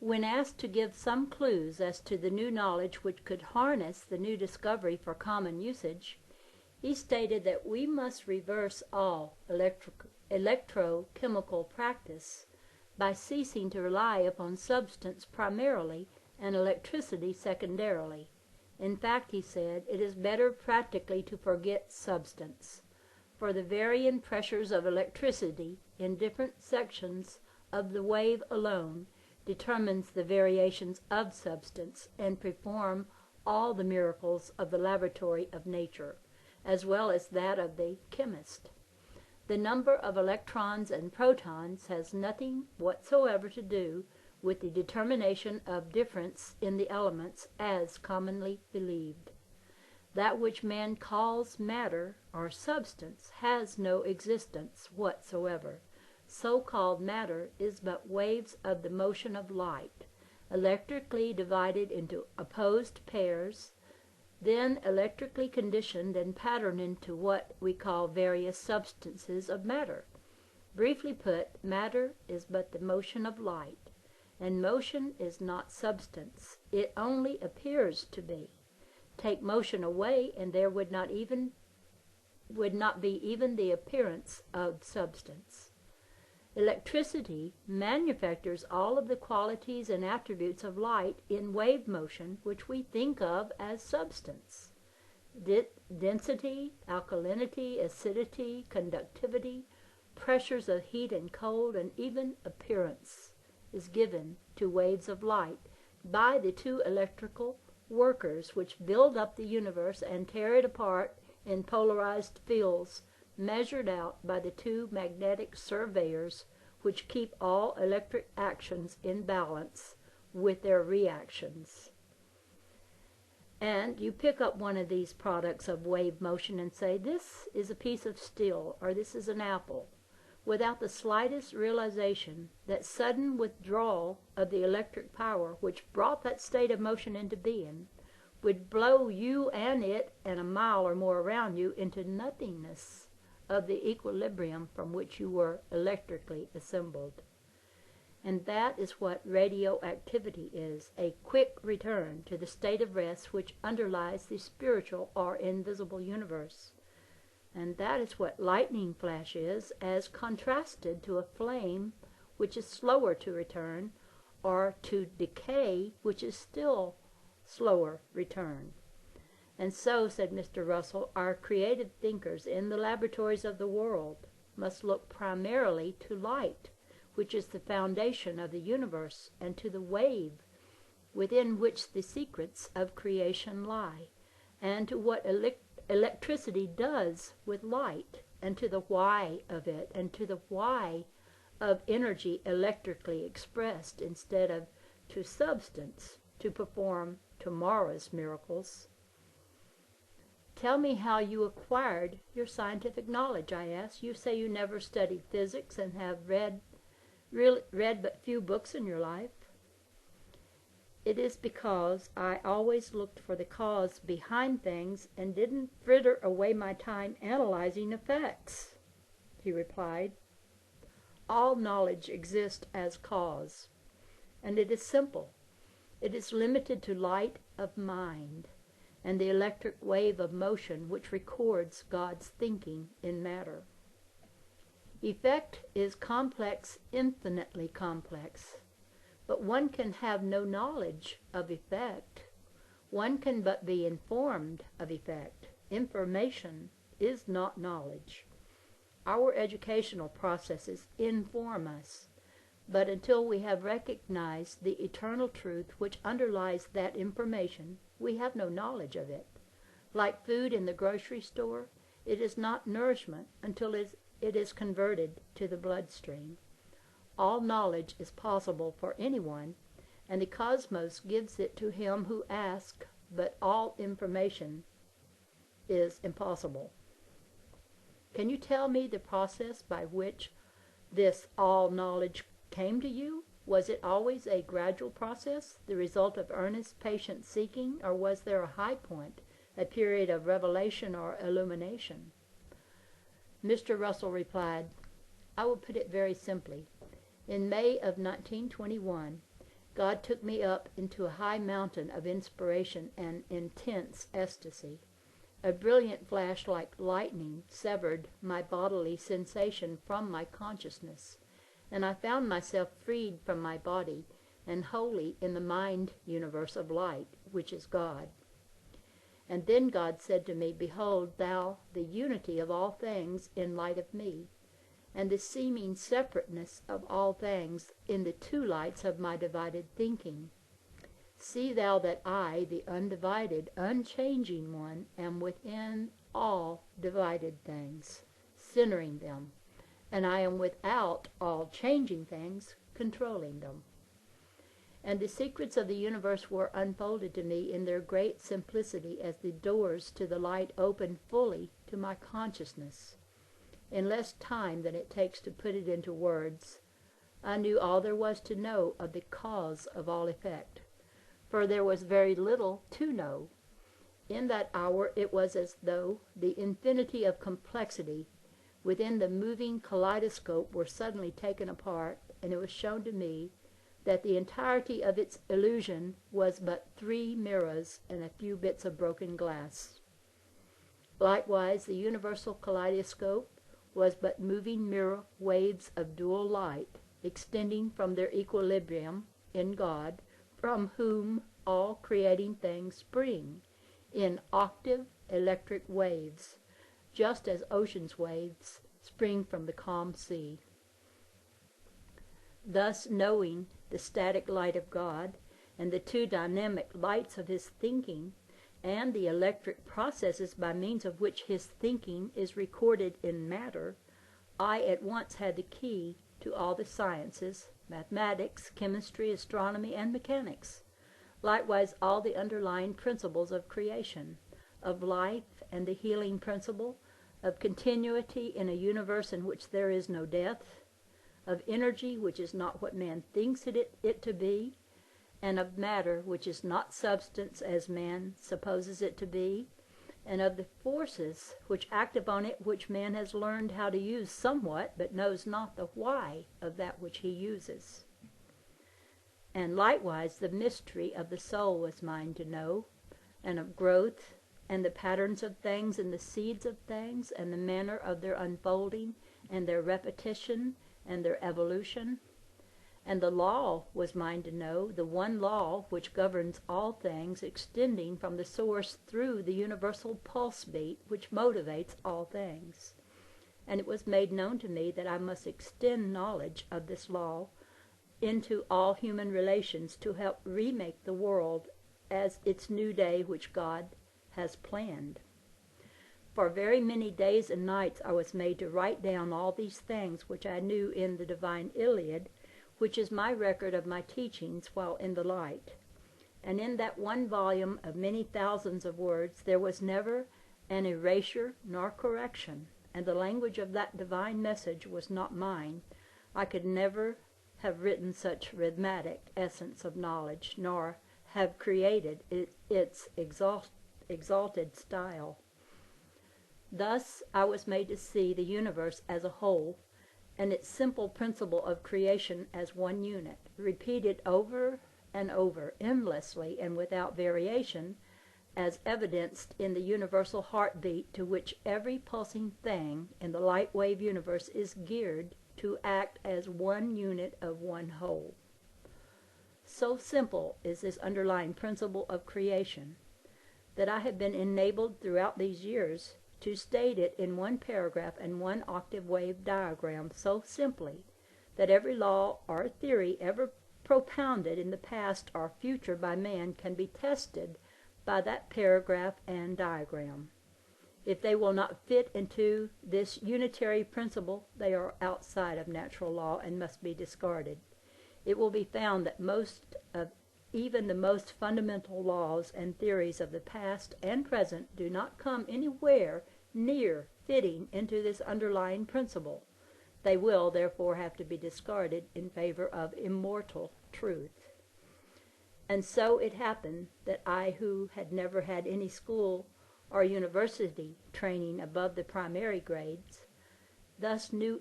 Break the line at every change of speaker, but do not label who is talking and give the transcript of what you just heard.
When asked to give some clues as to the new knowledge which could harness the new discovery for common usage, he stated that we must reverse all electro-chemical practice by ceasing to rely upon substance primarily and electricity secondarily. In fact, he said, it is better practically to forget substance, for the varying pressures of electricity in different sections of the wave alone determines the variations of substance and perform all the miracles of the laboratory of nature, as well as that of the chemist. The number of electrons and protons has nothing whatsoever to do with the determination of difference in the elements as commonly believed. That which man calls matter or substance has no existence whatsoever. So-called matter is but waves of the motion of light, electrically divided into opposed pairs, then electrically conditioned and patterned into what we call various substances of matter. Briefly put, matter is but the motion of light, and motion is not substance. It only appears to be. Take motion away, and there would not be even the appearance of substance. Electricity manufactures all of the qualities and attributes of light in wave motion which we think of as substance. Density, alkalinity, acidity, conductivity, pressures of heat and cold, and even appearance is given to waves of light by the two electrical workers which build up the universe and tear it apart in polarized fields measured out by the two magnetic surveyors which keep all electric actions in balance with their reactions. And you pick up one of these products of wave motion and say, this is a piece of steel, or this is an apple, without the slightest realization that sudden withdrawal of the electric power which brought that state of motion into being would blow you and it and a mile or more around you into nothingness of the equilibrium from which you were electrically assembled. And that is what radioactivity is, a quick return to the state of rest which underlies the spiritual or invisible universe. And that is what lightning flash is, as contrasted to a flame which is slower to return, or to decay, which is still slower return. And so, said Mr. Russell, our creative thinkers in the laboratories of the world must look primarily to light, which is the foundation of the universe, and to the wave within which the secrets of creation lie, and to what electricity does with light, and to the why of it, and to the why of energy electrically expressed instead of to substance to perform tomorrow's miracles. Tell me how you acquired your scientific knowledge, I asked. You say you never studied physics and have read but few books in your life. It is because I always looked for the cause behind things and didn't fritter away my time analyzing effects, he replied. All knowledge exists as cause, and it is simple. It is limited to light of mind and the electric wave of motion which records God's thinking in matter. Effect is complex, infinitely complex, but one can have no knowledge of effect. One can but be informed of effect. Information is not knowledge. Our educational processes inform us, but until we have recognized the eternal truth which underlies that information, we have no knowledge of it. Like food in the grocery store, it is not nourishment until it is converted to the bloodstream. All knowledge is possible for anyone, and the cosmos gives it to him who asks, but all information is impossible. Can you tell me the process by which this all knowledge came to you? Was it always a gradual process, the result of earnest, patient seeking, or was there a high point, a period of revelation or illumination? Mr. Russell replied, I will put it very simply. In May of 1921, God took me up into a high mountain of inspiration and intense ecstasy. A brilliant flash like lightning severed my bodily sensation from my consciousness, and I found myself freed from my body and wholly in the mind universe of light, which is God. And then God said to me, Behold thou the unity of all things in light of me, and the seeming separateness of all things in the two lights of my divided thinking. See thou that I, the undivided, unchanging one, am within all divided things, centering them, and I am without all changing things, controlling them. And the secrets of the universe were unfolded to me in their great simplicity as the doors to the light opened fully to my consciousness. In less time than it takes to put it into words, I knew all there was to know of the cause of all effect, for there was very little to know. In that hour it was as though the infinity of complexity within the moving kaleidoscope were suddenly taken apart, and it was shown to me that the entirety of its illusion was but 3 mirrors and a few bits of broken glass. Likewise, the universal kaleidoscope was but moving mirror waves of dual light, extending from their equilibrium in God, from whom all creating things spring, in octave electric waves, just as ocean's waves spring from the calm sea. Thus, knowing the static light of God, and the two dynamic lights of his thinking, and the electric processes by means of which his thinking is recorded in matter, I at once had the key to all the sciences, mathematics, chemistry, astronomy, and mechanics, likewise all the underlying principles of creation, of life and the healing principle, of continuity in a universe in which there is no death, of energy which is not what man thinks it to be, and of matter which is not substance as man supposes it to be, and of the forces which act upon it which man has learned how to use somewhat, but knows not the why of that which he uses. And likewise the mystery of the soul was mine to know, and of growth, and the patterns of things, and the seeds of things, and the manner of their unfolding, and their repetition, and their evolution. And the law was mine to know, the one law which governs all things, extending from the source through the universal pulse beat which motivates all things. And it was made known to me that I must extend knowledge of this law into all human relations to help remake the world as its new day which God has planned. For very many days and nights I was made to write down all these things which I knew in the divine Iliad, which is my record of my teachings while in the light. And in that one volume of many thousands of words there was never an erasure nor correction, and the language of that divine message was not mine. I could never have written such rhythmic essence of knowledge, nor have created its exalted style. Thus I was made to see the universe as a whole, and its simple principle of creation as one unit, repeated over and over, endlessly and without variation, as evidenced in the universal heartbeat to which every pulsing thing in the light wave universe is geared to act as one unit of one whole. So simple is this underlying principle of creation that I have been enabled throughout these years to state it in one paragraph and one octave wave diagram so simply that every law or theory ever propounded in the past or future by man can be tested by that paragraph and diagram. If they will not fit into this unitary principle, they are outside of natural law and must be discarded. It will be found that even the most fundamental laws and theories of the past and present do not come anywhere near fitting into this underlying principle. They will, therefore, have to be discarded in favor of immortal truth. And so it happened that I, who had never had any school or university training above the primary grades, thus knew